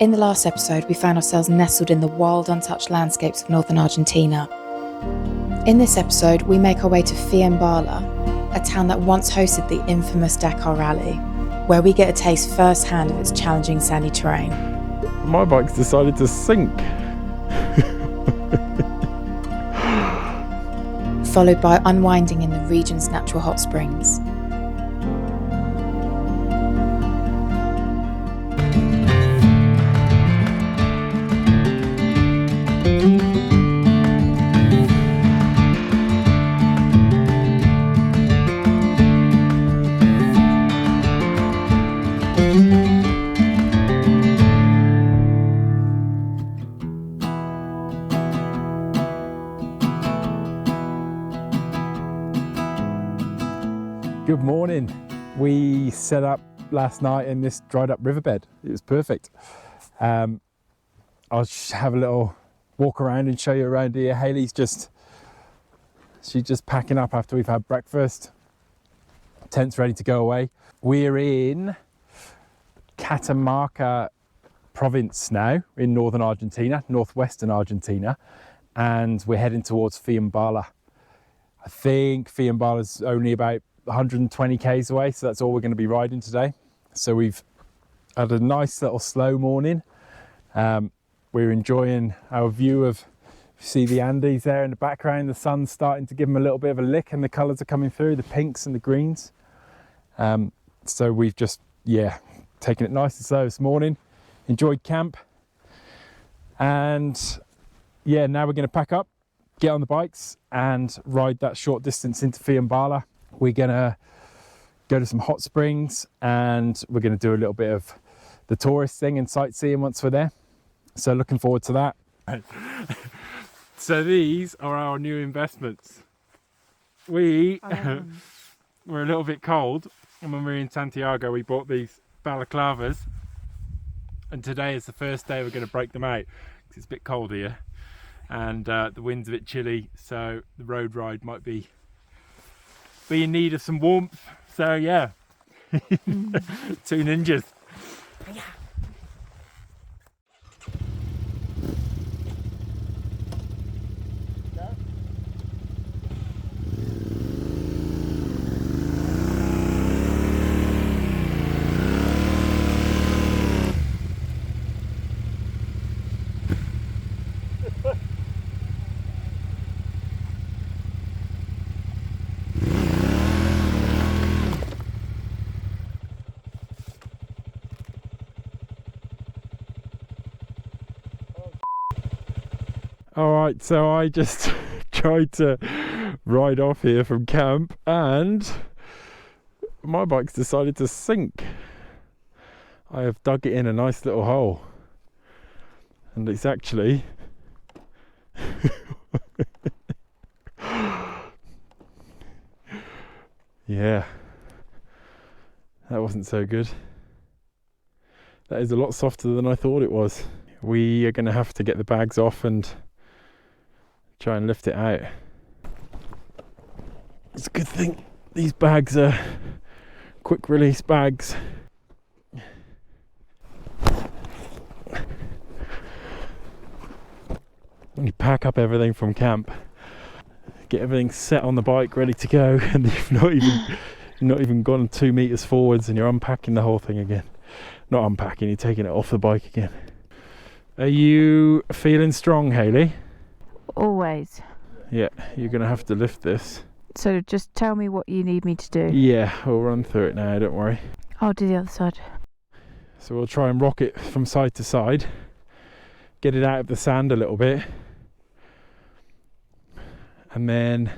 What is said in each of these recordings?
In the last episode, we found ourselves nestled in the wild, untouched landscapes of northern Argentina. In this episode, we make our way to Fiambalá, a town that once hosted the infamous Dakar Rally, where we get a taste firsthand of its challenging sandy terrain. My bike's decided to sink. Followed by unwinding in the region's natural hot springs. Good morning. We set up last night in this dried up riverbed. It was perfect. I'll just have a little walk around and show you around here. Hayley's she's just packing up after we've had breakfast. Tent's ready to go away. We're in Catamarca province now in northern Argentina, northwestern Argentina, and we're heading towards Fiambalá. I think Fiambala's only about 120 k's away, so that's all we're going to be riding today. So we've had a nice little slow morning. We're enjoying our view of, see the Andes there in the background. The sun's starting to give them a little bit of a lick and the colours are coming through, the pinks and the greens. So we've just, taken it nice and slow this morning. Enjoyed camp. And now we're going to pack up, get on the bikes and ride that short distance into Fiambalá. We're gonna go to some hot springs and we're gonna do a little bit of the tourist thing and sightseeing once we're there. So looking forward to that. So these are our new investments. We're a little bit cold, and when we were in Santiago we bought these balaclavas, and today is the first day we're going to break them out because it's a bit cold here and the wind's a bit chilly, so the road ride might be in need of some warmth. So two ninjas. Alright, so I just tried to ride off here from camp and my bike's decided to sink. I have dug it in a nice little hole and it's actually that wasn't so good. That is a lot softer than I thought it was. We are going to have to get the bags off and try and lift it out. It's a good thing these bags are quick release bags. You pack up everything from camp, get everything set on the bike ready to go, and you've not even gone 2 meters forwards and you're unpacking the whole thing again. Not unpacking, you're taking it off the bike again. Are you feeling strong, Hayley? Always. Yeah, you're going to have to lift this. So just tell me what you need me to do. Yeah, we'll run through it now, don't worry. I'll do the other side. So we'll try and rock it from side to side, get it out of the sand a little bit, and then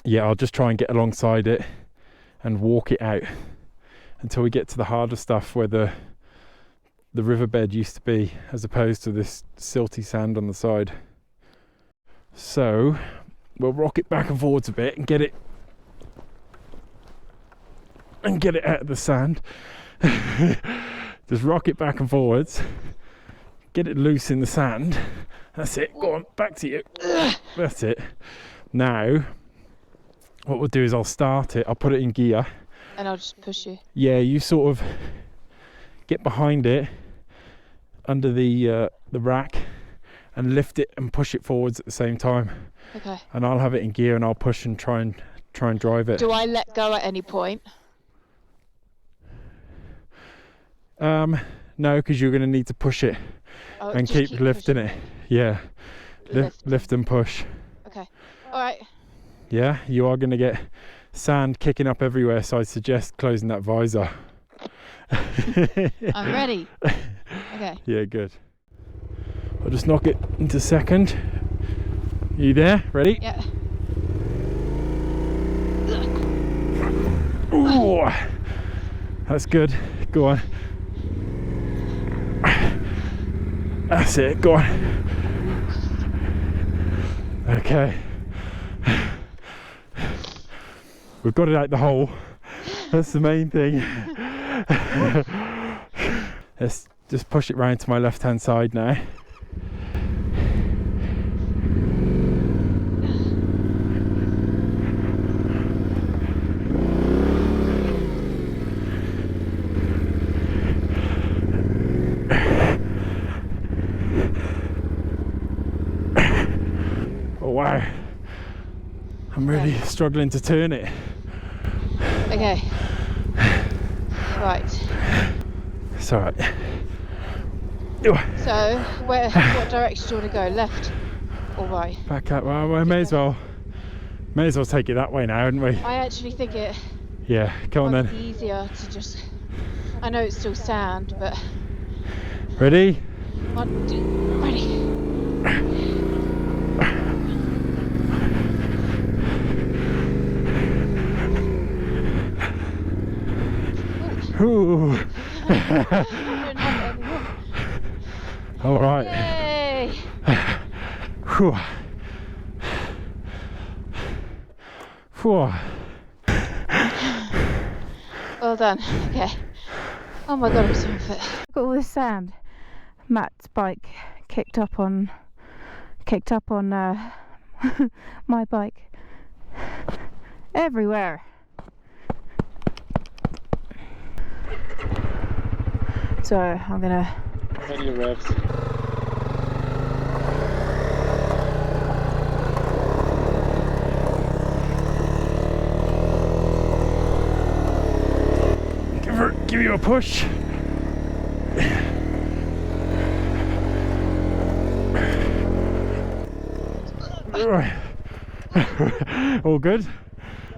I'll just try and get alongside it and walk it out until we get to the harder stuff where the riverbed used to be, as opposed to this silty sand on the side. So we'll rock it back and forwards a bit and get it out of the sand. Just rock it back and forwards, get it loose in the sand. That's it. Go on, back to you. That's it. Now what we'll do is I'll start it, I'll put it in gear, and I'll just push you. Yeah, you sort of get behind it under the rack and lift it and push it forwards at the same time. Okay. And I'll have it in gear and I'll push and try and drive it. Do I let go at any point? No, because you're going to need to push it and keep lifting it. Yeah, lift and push. Okay. All right. Yeah, you are going to get sand kicking up everywhere, so I suggest closing that visor. I'm ready. Okay. Yeah, good. I'll just knock it into second. You there? Ready? Yeah. Ooh, that's good. Go on. That's it. Go on. Okay. We've got it out the hole. That's the main thing. Let's just push it round to my left-hand side now. Oh wow, I'm really struggling to turn it. Okay. Right. It's alright. So, what direction do you want to go? Left or right? Back up. Well, we may as well take it that way now, hadn't we? I actually think it Yeah, come on might then. be easier to just. I know it's still sand, but. Ready? 1, 2, ready. Ooh. I don't have it anymore. All right. Yay! Whew. Whew. Well done. Okay. Oh my god, I'm so unfit. Look at all this sand. Matt's bike kicked up on my bike. Everywhere. So I'm gonna. Plenty of revs. Give you a push. All good?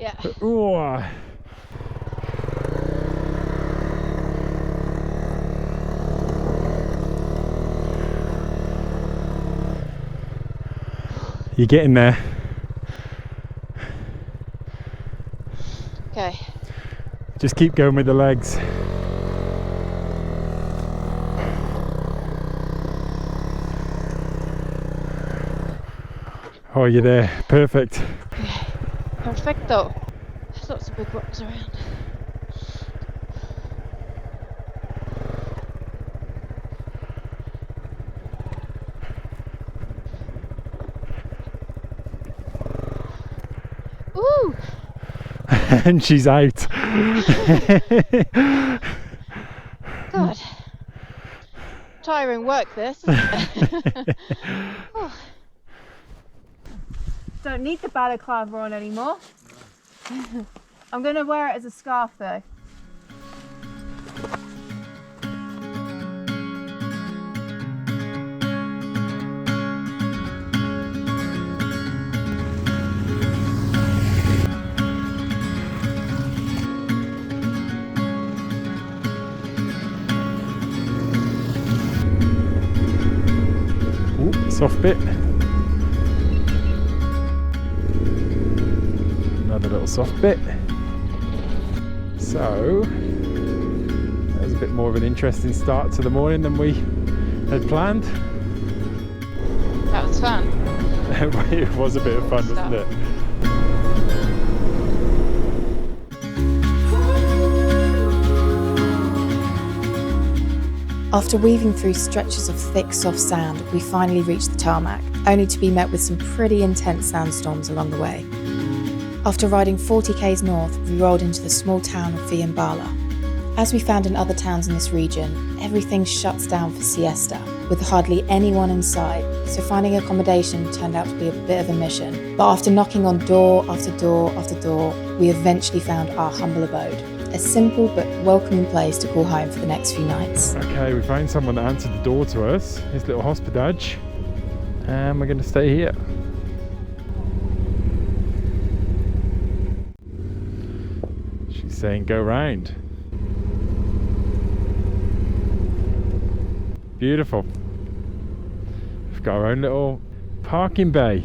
Yeah. Ooh. You're getting there. Okay. Just keep going with the legs. Oh, you're there. Perfect. Okay. Perfecto. There's lots of big rocks around. Ooh! And she's out. God. Tiring work this, isn't it? Oh. Don't need the balaclava on anymore. I'm going to wear it as a scarf though. Ooh, soft bit. Another little soft bit. So that was a bit more of an interesting start to the morning than we had planned. That was fun. It was a bit of fun, wasn't it? After weaving through stretches of thick, soft sand, we finally reached the tarmac, only to be met with some pretty intense sandstorms along the way. After riding 40 k's north, we rolled into the small town of Fiambalá. As we found in other towns in this region, everything shuts down for siesta, with hardly anyone in sight, so finding accommodation turned out to be a bit of a mission. But after knocking on door after door after door, we eventually found our humble abode. A simple but welcoming place to call home for the next few nights. Okay, we found someone that answered the door to us, his little hospitage, and we're going to stay here. She's saying go round. Beautiful. We've got our own little parking bay.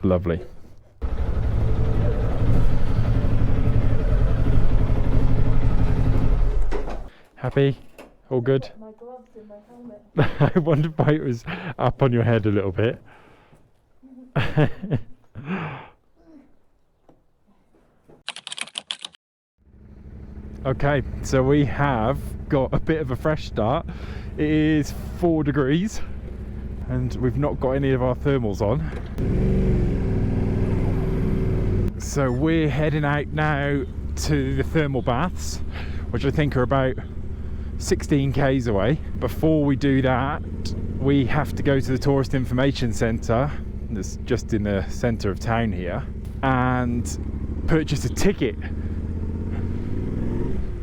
Lovely. Happy? All good? My gloves in my helmet. I wondered why it was up on your head a little bit. Okay, so we have got a bit of a fresh start. It is 4 degrees and we've not got any of our thermals on. So we're heading out now to the thermal baths, which I think are about 16 k's away. Before we do that, we have to go to the tourist information centre that's just in the centre of town here and purchase a ticket.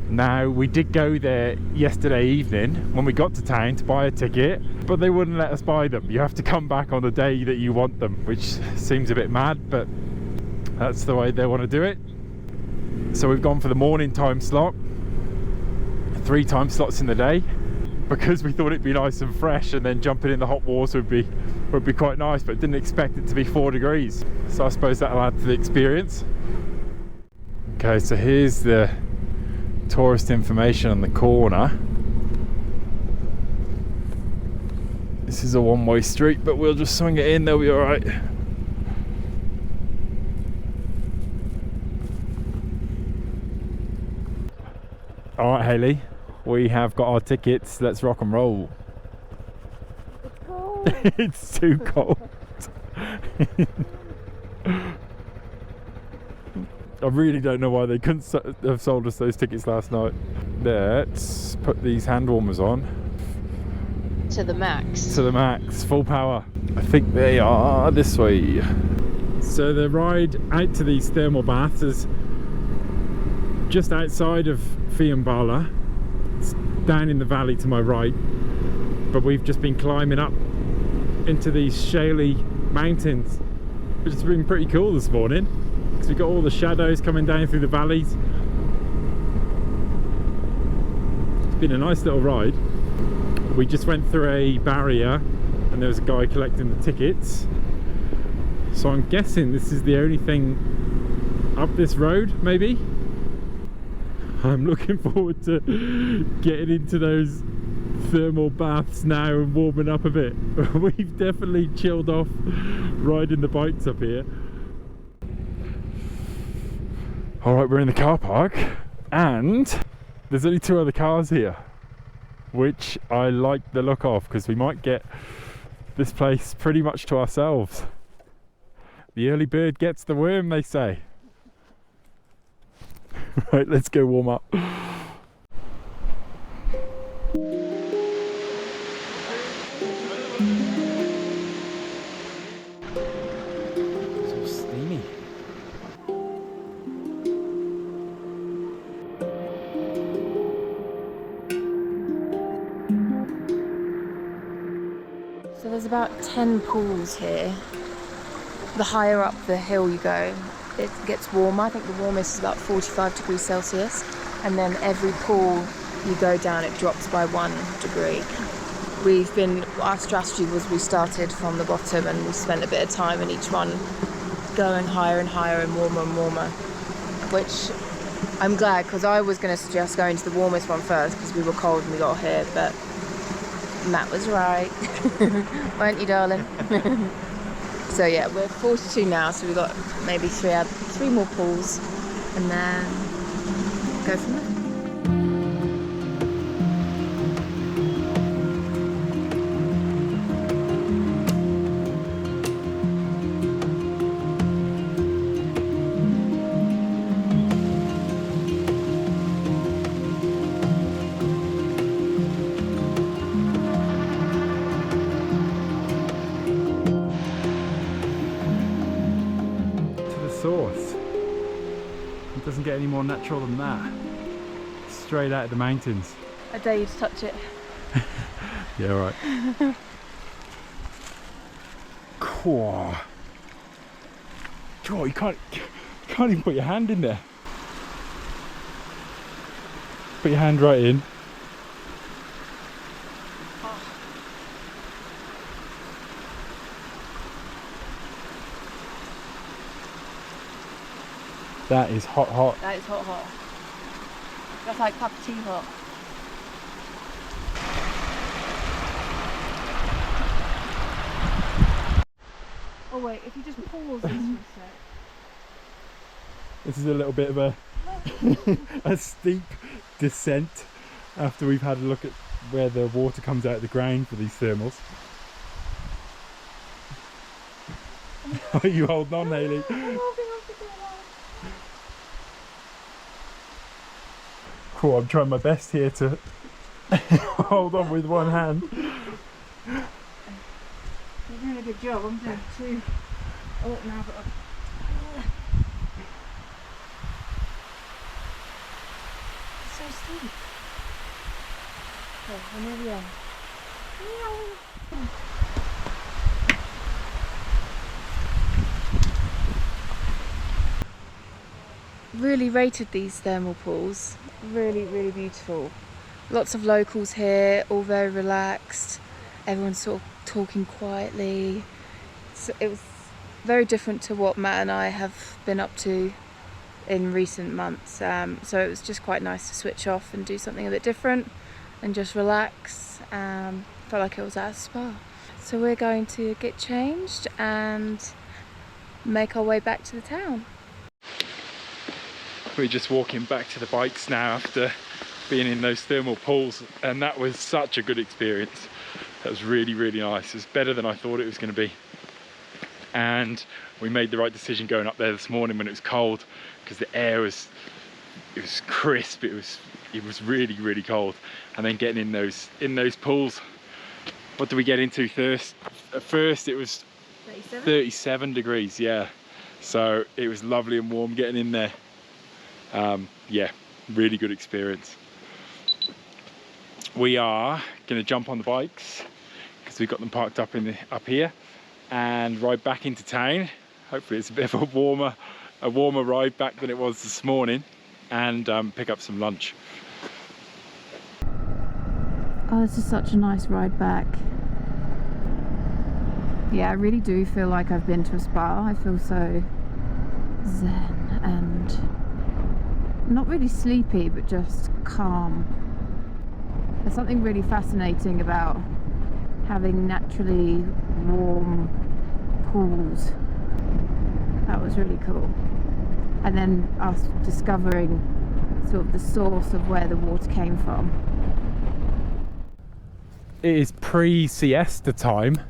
Now, we did go there yesterday evening when we got to town to buy a ticket, but they wouldn't let us buy them. You have to come back on the day that you want them, which seems a bit mad, but that's the way they want to do it. So we've gone for the morning time slot, 3 time slots in the day, because we thought it'd be nice and fresh, and then jumping in the hot water would be quite nice, but didn't expect it to be 4 degrees. So I suppose that'll add to the experience. Okay, so here's the tourist information on the corner. This is a one-way street, but we'll just swing it in, they'll be alright. Alright, Hayley, we have got our tickets, let's rock and roll. It's cold. It's too cold. I really don't know why they couldn't have sold us those tickets last night. Let's put these hand warmers on. To the max. To the max, full power. I think they are this way. So the ride out to these thermal baths is just outside of Fiambalá. It's down in the valley to my right. But we've just been climbing up into these shaly mountains, which has been pretty cool this morning. So we've got all the shadows coming down through the valleys. It's been a nice little ride. We just went through a barrier and there was a guy collecting the tickets. So I'm guessing this is the only thing up this road, maybe? I'm looking forward to getting into those thermal baths now and warming up a bit. We've definitely chilled off riding the bikes up here. Alright, we're in the car park and there's only 2 other cars here, which I like the look of because we might get this place pretty much to ourselves. The early bird gets the worm, they say. Right, let's go warm up. It's so steamy. So there's about 10 pools here. The higher up the hill you go, it gets warmer. I think the warmest is about 45 degrees Celsius. And then every pool you go down, it drops by 1 degree. Our strategy was we started from the bottom and we spent a bit of time in each one going higher and higher and warmer, which I'm glad, because I was going to suggest going to the warmest one first because we were cold when we got here, but Matt was right. Weren't you, darling? So yeah, we're 42 now, so we've got maybe 3 more pools and then go from there. natural than that. Straight out of the mountains. I dare you to touch it. Yeah, right. Cool. God, you can't even put your hand in there. Put your hand right in. That is hot, hot. That is hot, hot. That's like cup of tea hot. Oh wait, if you just pause this for a sec. This is a little bit of a a steep descent after we've had a look at where the water comes out of the ground for these thermals. Are you holding on, Hayley? Cool, I'm trying my best here to hold on with one hand. You're doing a good job, I'm doing two. Oh, now but it's so steep. Okay, we're near the end. Really rated these thermal pools. Really, really beautiful. Lots of locals here, all very relaxed. Everyone's sort of talking quietly. So it was very different to what Matt and I have been up to in recent months. So it was just quite nice to switch off and do something a bit different and just relax. Felt like it was at a spa. So we're going to get changed and make our way back to the town. We're just walking back to the bikes now after being in those thermal pools, and that was such a good experience. That was really, really nice. It was better than I thought it was going to be. And we made the right decision going up there this morning when it was cold, because the air was crisp. It was really, really cold. And then getting in those pools. What did we get into first? At first it was 37 degrees, yeah. So it was lovely and warm getting in there. Yeah, really good experience. We are going to jump on the bikes because we've got them parked up here and ride back into town. Hopefully it's a bit of a warmer ride back than it was this morning, and pick up some lunch. Oh, this is such a nice ride back. Yeah, I really do feel like I've been to a spa. I feel so zen and not really sleepy, but just calm. There's something really fascinating about having naturally warm pools. That was really cool. And then us discovering sort of the source of where the water came from. It is pre-siesta time,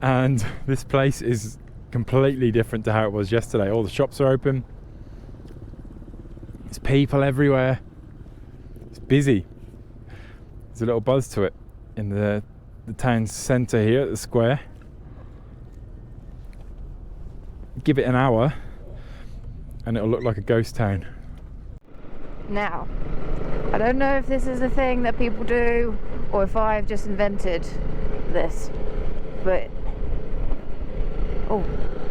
and this place is completely different to how it was yesterday. All the shops are open. There's people everywhere. It's busy. There's a little buzz to it in the town centre here at the square. Give it an hour and it'll look like a ghost town. Now, I don't know if this is a thing that people do or if I've just invented this, but oh,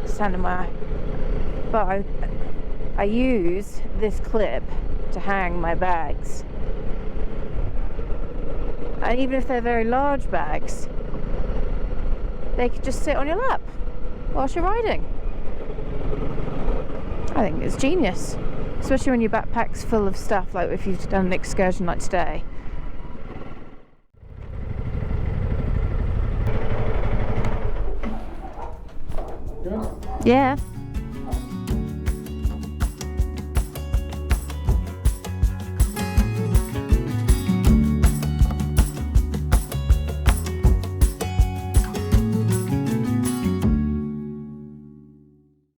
sand in my eye. But I use this clip to hang my bags. And even if they're very large bags, they could just sit on your lap whilst you're riding. I think it's genius, especially when your backpack's full of stuff, like if you've done an excursion like today. Good? Yeah.